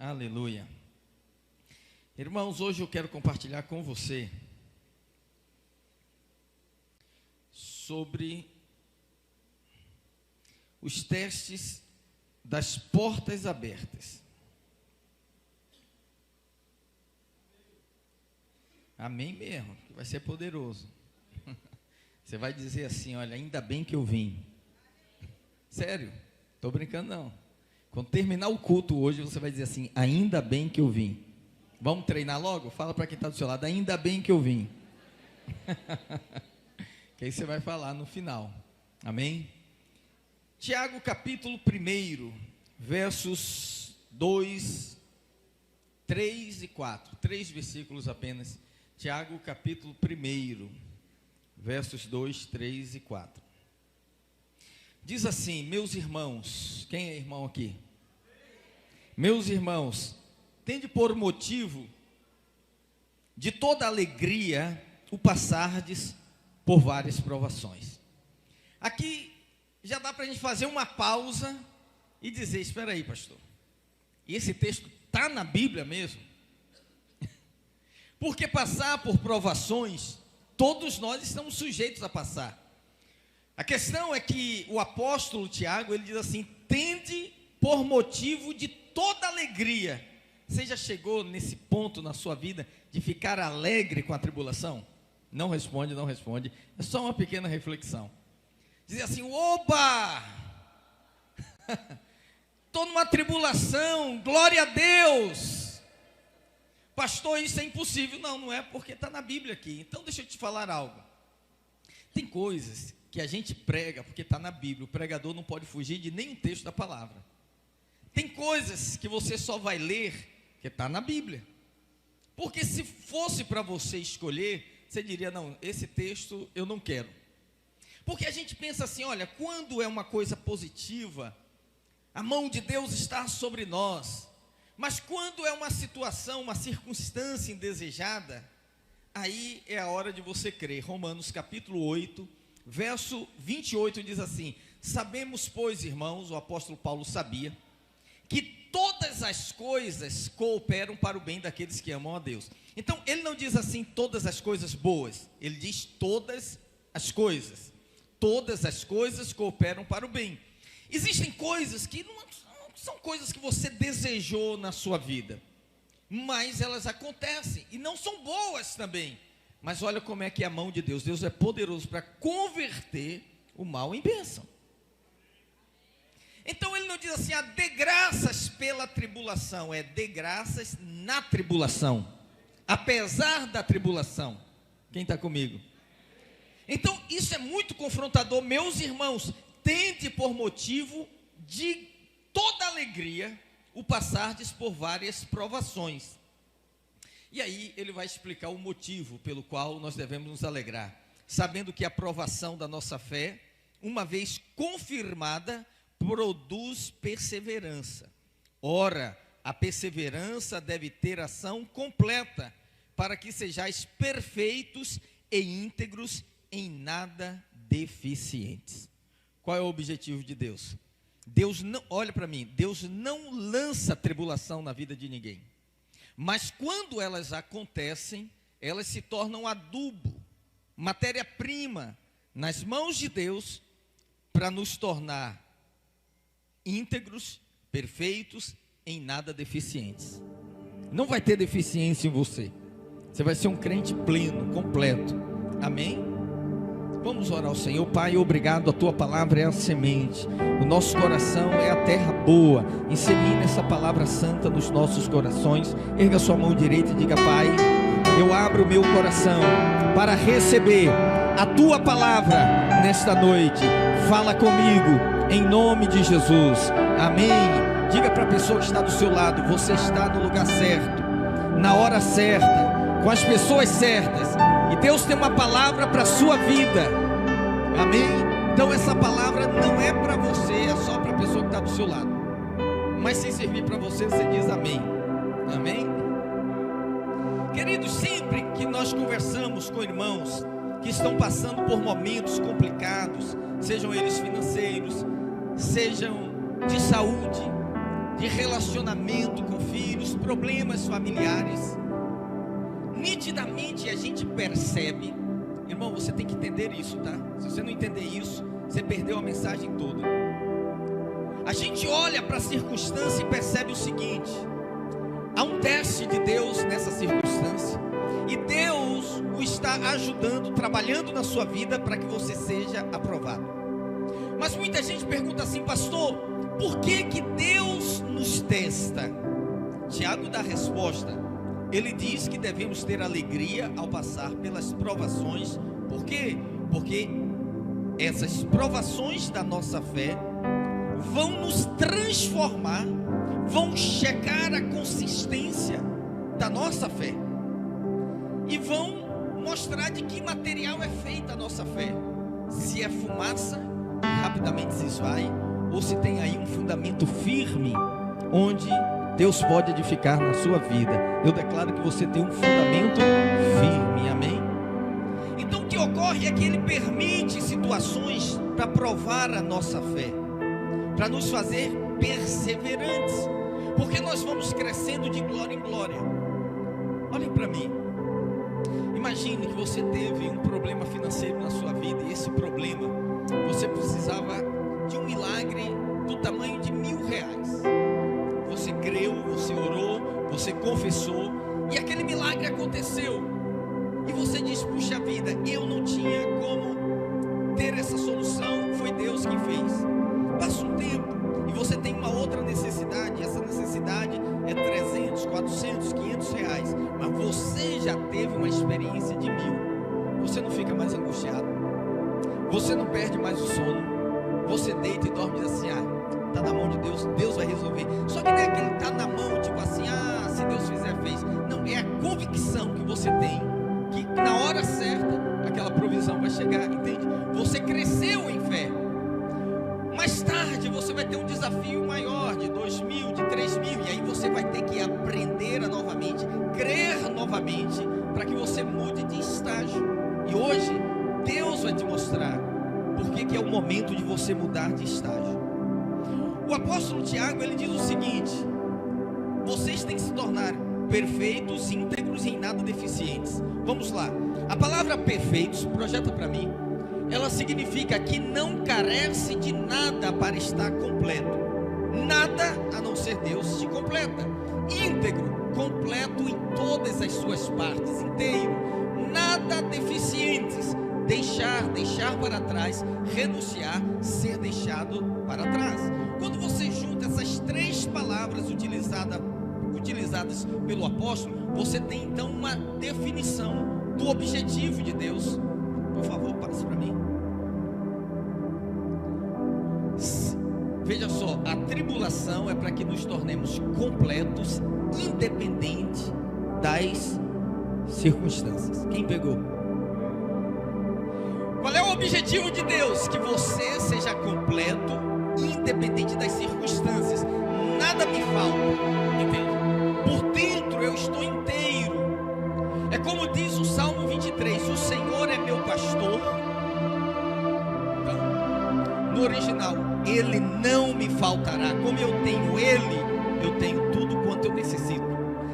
Aleluia. Irmãos, hoje eu quero compartilhar com você sobre os testes das portas abertas. Amém mesmo, que vai ser poderoso. Você vai dizer assim, olha, ainda bem que eu vim. Sério, estou brincando não. Quando terminar o culto hoje, você vai dizer assim, ainda bem que eu vim. Vamos treinar logo? Fala para quem está do seu lado, ainda bem que eu vim. Que aí você vai falar no final. Amém? Tiago capítulo 1, versos 2, 3 e 4. 3 versículos apenas. Tiago capítulo 1, versos 2, 3 e 4. Diz assim, meus irmãos, quem é irmão aqui? Meus irmãos, tende por motivo de toda alegria o passardes por várias provações. Aqui já dá para a gente fazer uma pausa e dizer, espera aí, pastor, e esse texto está na Bíblia mesmo? Porque passar por provações, todos nós estamos sujeitos a passar. A questão é que o apóstolo Tiago, ele diz assim, tende por motivo de toda alegria. Você já chegou nesse ponto na sua vida de ficar alegre com a tribulação? Não responde, não responde. É só uma pequena reflexão. Dizer assim, opa! Estou numa tribulação, glória a Deus! Pastor, isso é impossível. Não, não é, porque está na Bíblia aqui. Então deixa eu te falar algo. Tem coisas que a gente prega porque está na Bíblia. O pregador não pode fugir de nenhum texto da palavra. Tem coisas que você só vai ler que está na Bíblia. Porque se fosse para você escolher, você diria, não, esse texto eu não quero. Porque a gente pensa assim, olha, quando é uma coisa positiva, a mão de Deus está sobre nós. Mas quando é uma situação, uma circunstância indesejada, aí é a hora de você crer. Romanos capítulo 8, verso 28 diz assim, sabemos, pois, irmãos, o apóstolo Paulo sabia, que todas as coisas cooperam para o bem daqueles que amam a Deus. Então, ele não diz assim, todas as coisas boas, ele diz todas as coisas. Todas as coisas cooperam para o bem. Existem coisas que não são coisas que você desejou na sua vida, mas elas acontecem, e não são boas também. Mas olha como é que é a mão de Deus. Deus é poderoso para converter o mal em bênção. Então ele não diz assim, dê graças pela tribulação. É dê graças na tribulação. Apesar da tribulação. Quem está comigo? Então isso é muito confrontador. Meus irmãos, tende por motivo de toda alegria o passardes por várias provações. E aí ele vai explicar o motivo pelo qual nós devemos nos alegrar, sabendo que a provação da nossa fé, uma vez confirmada, produz perseverança. Ora, a perseverança deve ter ação completa, para que sejais perfeitos e íntegros, em nada deficientes. Qual é o objetivo de Deus? Deus não, olha para mim, Deus não lança tribulação na vida de ninguém. Mas quando elas acontecem, elas se tornam adubo, matéria-prima, nas mãos de Deus, para nos tornar íntegros, perfeitos, em nada deficientes. Não vai ter deficiência em você. Você vai ser um crente pleno, completo. Amém? Vamos orar ao Senhor. Pai, obrigado, a Tua palavra é a semente, o nosso coração é a terra boa. Insemina essa palavra santa nos nossos corações. Erga sua mão direita e diga, Pai, eu abro o meu coração para receber a Tua palavra nesta noite. Fala comigo, em nome de Jesus, amém. Diga para a pessoa que está do seu lado, você está no lugar certo, na hora certa, com as pessoas certas. E Deus tem uma palavra para a sua vida. Amém? Então essa palavra não é para você, é só para a pessoa que está do seu lado. Mas se servir para você, você diz amém. Amém? Queridos, sempre que nós conversamos com irmãos que estão passando por momentos complicados, sejam eles financeiros, sejam de saúde, de relacionamento com filhos, problemas familiares. Nitidamente a gente percebe, irmão, você tem que entender isso, tá? Se você não entender isso, você perdeu a mensagem toda. A gente olha para a circunstância e percebe o seguinte: há um teste de Deus nessa circunstância, e Deus o está ajudando, trabalhando na sua vida para que você seja aprovado. Mas muita gente pergunta assim: pastor, por que que Deus nos testa? Tiago dá a resposta. Ele diz que devemos ter alegria ao passar pelas provações. Por quê? Porque essas provações da nossa fé vão nos transformar, vão checar a consistência da nossa fé e vão mostrar de que material é feita a nossa fé. Se é fumaça, rapidamente se esvai, ou se tem aí um fundamento firme, onde Deus pode edificar na sua vida. Eu declaro que você tem um fundamento firme, amém? Então o que ocorre é que Ele permite situações para provar a nossa fé, para nos fazer perseverantes, porque nós vamos crescendo de glória em glória. Olhem para mim, imagine que você teve um problema financeiro na sua vida, e esse problema, você precisava de um milagre do tamanho de R$1.000. Você creu, você orou, você confessou, e aquele milagre aconteceu, e você diz: puxa vida, eu não tinha como ter essa solução, foi Deus quem fez. Passa um tempo, e você tem uma outra necessidade, e essa necessidade é 300, 400, 500 reais, mas você já teve uma experiência de 1.000, você não fica mais angustiado, você não perde mais o sono, você deita e dorme assim: está na mão de Deus, Deus vai resolver. Só que não é que Ele está na mão, tipo assim, se Deus fizer, fez. Não, é a convicção que você tem, que na hora certa, aquela provisão vai chegar, entende? Você cresceu em fé. Mais tarde, você vai ter um desafio maior, de 2.000, de 3.000, e aí você vai ter que aprender a novamente, crer novamente, para que você mude de estágio. E hoje, Deus vai te mostrar por que é o momento de você mudar de estágio. O apóstolo Tiago, ele diz o seguinte: vocês têm que se tornar perfeitos, íntegros e em nada deficientes. Vamos lá, a palavra perfeitos, projeta para mim, ela significa que não carece de nada para estar completo. Nada a não ser Deus te completa. Íntegro, completo em todas as suas partes, inteiro. Nada deficientes, deixar para trás, renunciar, ser deixado para trás. Quando você junta essas três palavras utilizadas pelo apóstolo, você tem então uma definição do objetivo de Deus. Por favor, passe para mim. Veja só, a tribulação é para que nos tornemos completos, independente das circunstâncias. Quem pegou? Qual é o objetivo de Deus? Que você seja completo, independente das circunstâncias. Nada me falta, entende? Por dentro eu estou inteiro. É como diz o Salmo 23: o Senhor é meu pastor. Então, no original, Ele não me faltará. Como eu tenho Ele, eu tenho tudo quanto eu necessito.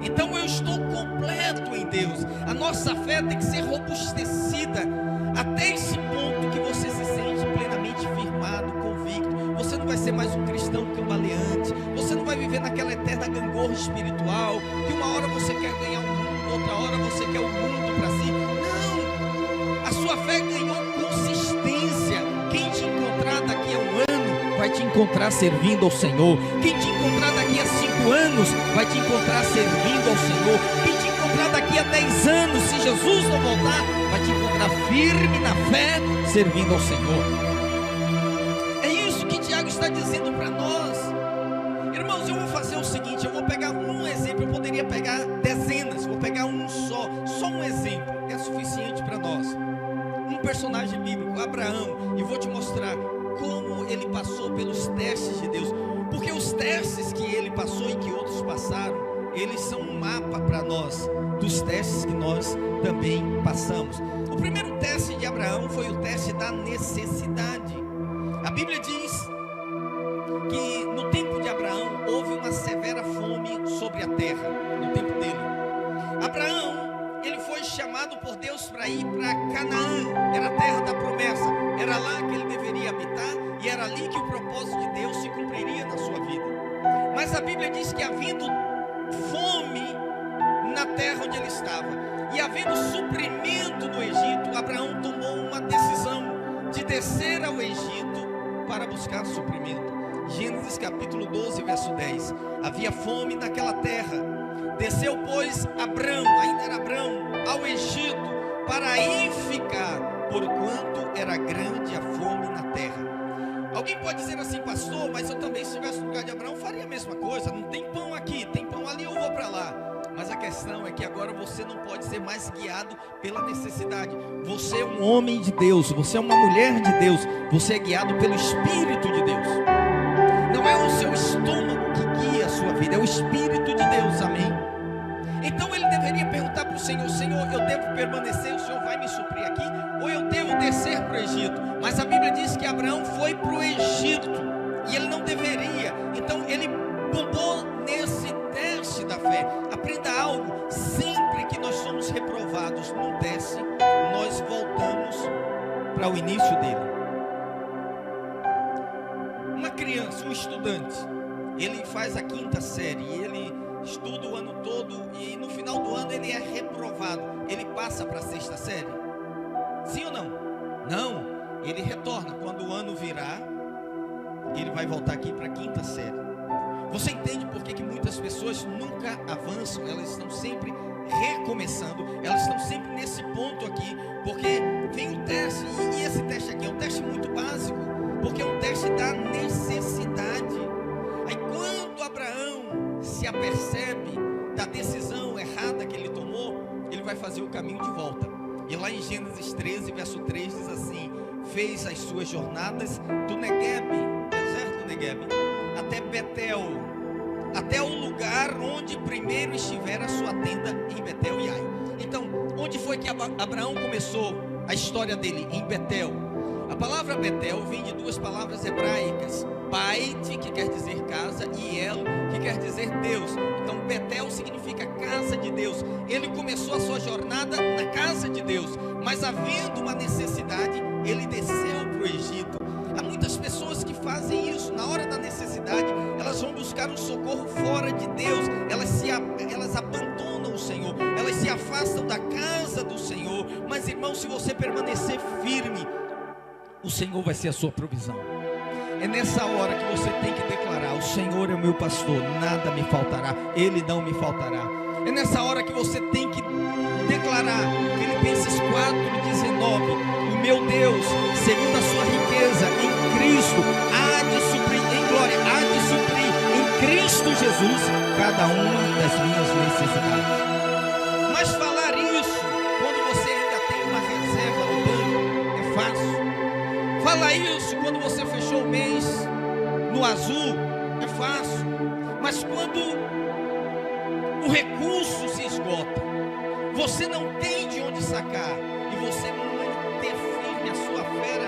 Então eu estou completo em Deus. A nossa fé tem que ser robustecida até esse ponto que você se sente plenamente firmado, convicto. Você não vai ser mais um cristão cambaleante. Você não vai viver naquela eterna gangorra espiritual, que uma hora você quer ganhar o mundo, outra hora você quer o mundo para si. Não, a sua fé ganhou consistência. Quem te encontrar daqui a um ano vai te encontrar servindo ao Senhor. Quem te encontrar daqui a 5 anos vai te encontrar servindo ao Senhor. Quem te encontrar daqui a 10 anos, se Jesus não voltar, vai te encontrar firme na fé, servindo ao Senhor. É isso que Tiago está dizendo para nós. Irmãos, eu vou fazer o seguinte: eu vou pegar um exemplo. Eu poderia pegar dezenas, vou pegar um só um exemplo, é suficiente para nós. Um personagem bíblico, Abraão, e vou te mostrar como ele passou pelos testes de Deus, porque os testes que ele passou e que outros passaram, eles são um mapa para nós dos testes que nós também passamos. O primeiro teste de Abraão foi o teste da necessidade. A Bíblia diz que no tempo de Abraão houve uma severa fome sobre sobre a terra, no tempo dele. Abraão, ele foi chamado por Deus para ir para Canaã, era a terra da promessa, era lá que ele deveria habitar, e era ali que o propósito de Deus se cumpriria na sua vida. Mas a Bíblia diz que havendo fome na terra onde ele estava, e havendo suprimento no Egito, Abraão tomou uma decisão de descer ao Egito para buscar suprimento. Gênesis capítulo 12, verso 10. Havia fome naquela terra. Desceu, pois, Abrão, ainda era Abrão, ao Egito, para aí ficar, porquanto era grande a fome na terra. Alguém pode dizer assim: pastor, mas eu também, se estivesse no lugar de Abraão, faria a mesma coisa. Não tem pão aqui, tem pão ali, eu vou para lá. Mas a questão é que agora você não pode ser mais guiado pela necessidade. Você é um homem de Deus, você é uma mulher de Deus, você é guiado pelo Espírito de Deus. Não é o seu estômago que guia a sua vida, é o Espírito de Deus, amém? Então ele deveria perguntar para o Senhor: Senhor, eu devo permanecer, o Senhor vai me suprir aqui, ou eu devo descer para o Egito? Mas a Bíblia diz que Abraão foi para o Egito, e ele não deveria. Então ele bombou nesse teste da fé. Aprenda algo: sempre que nós somos reprovados num teste, nós voltamos para o início dele. Uma criança, um estudante, ele faz a 5ª série, ele estuda o ano todo, e no final do ano ele é reprovado. Ele passa para a 6ª série? Sim ou não? Não, ele retorna. Quando o ano virar, ele vai voltar aqui para a 5ª série. Você entende por que muitas pessoas nunca avançam? Elas estão sempre recomeçando, elas estão sempre nesse ponto aqui, porque vem o teste, e esse teste aqui é um teste muito básico, porque é um teste da necessidade. Aí quando Abraão se apercebe da decisão errada que ele tomou, ele vai fazer o caminho de volta. E lá em Gênesis 13, verso 3 diz assim: fez as suas jornadas do Negueb, deserto do Negueb, até Betel, até o lugar onde primeiro estivera a sua tenda, em Betel e Ai. Então, onde foi que Abraão começou a história dele? Em Betel. A palavra Betel vem de 2 palavras hebraicas: Bait, que quer dizer casa, e El, que quer dizer Deus. Então Betel significa casa de Deus. Ele começou a sua jornada na casa de Deus, mas havendo uma necessidade, ele desceu para o Egito. Há muitas pessoas que fazem isso. Na hora da necessidade, elas vão buscar um socorro fora de Deus, elas abandonam o Senhor, elas se afastam da casa do Senhor. Mas irmão, se você permanecer firme, o Senhor vai ser a sua provisão. É nessa hora que você tem que declarar: o Senhor é o meu pastor, nada me faltará, Ele não me faltará. É nessa hora que você tem que declarar Filipenses 4:19: o meu Deus, segundo a sua riqueza em Cristo, há de suprir em glória, há de suprir em Cristo Jesus cada uma das minhas necessidades. Mas falar isso quando você ainda tem uma reserva no banco é fácil. Falar isso quando você fechou o mês no azul é fácil. Mas quando o recurso se esgota, você não tem de onde sacar, e você manter firme a sua fé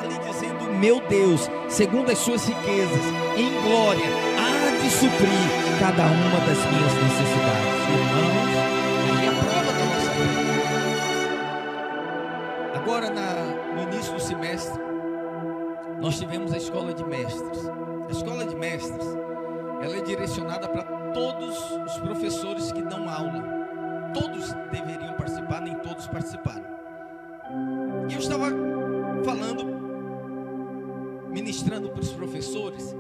ali dizendo: meu Deus, segundo as suas riquezas em glória, há de suprir cada uma das minhas necessidades. Irmãos, aí é a prova da nossa fé. Agora no início do semestre, nós tivemos a escola de mestres. A escola de mestres, ela é direcionada para todos os professores que dão aula. Todos deveriam participar, nem todos participaram. E eu estava falando, ministrando para os professores,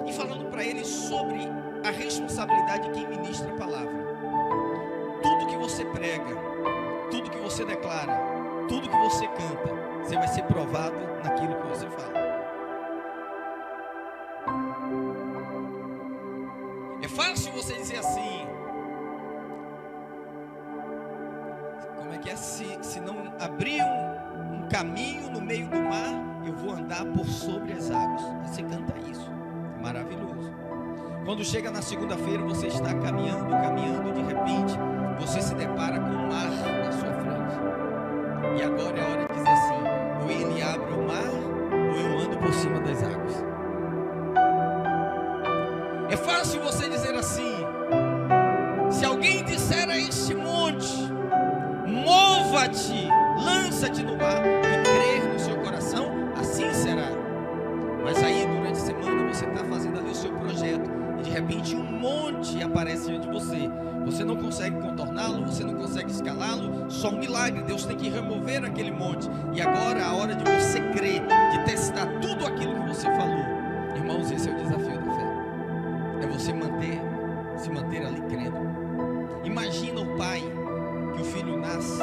e falando para eles sobre a responsabilidade de quem ministra a palavra. Tudo que você prega, tudo que você declara, tudo que você canta, você vai ser provado naquilo que você fala. É fácil você dizer assim: como é que é? Se não abrir um caminho no meio do mar, eu vou andar por sobre as águas. Você canta isso, é maravilhoso. Quando chega na segunda-feira, você está caminhando, de repente você se depara com o mar na sua frente. E agora é a hora de dizer assim: ou ele abre o mar, ou eu ando por cima das águas. É fácil você dizer assim: repente um monte aparece diante de você. Você não consegue contorná-lo, você não consegue escalá-lo, só um milagre. Deus tem que remover aquele monte. E agora é a hora de você crer, de testar tudo aquilo que você falou. Irmãos, esse é o desafio da fé. É você se manter ali crendo. Imagina o pai, que o filho nasce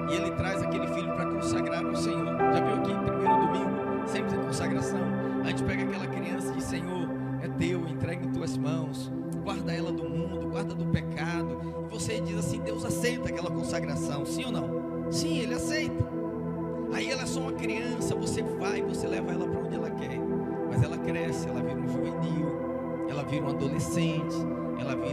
e ele traz aquele filho para consagrar ao Senhor. Já viu aqui, primeiro domingo, sempre tem consagração. A gente pega aquela criança e diz: Senhor, é teu, entrega em tuas mãos, guarda ela do mundo, guarda do pecado. E você diz assim: Deus aceita aquela consagração, sim ou não? Sim, Ele aceita. Aí ela é só uma criança, você vai, você leva ela para onde ela quer. Mas ela cresce, ela vira um juvenil, ela vira um adolescente, ela vira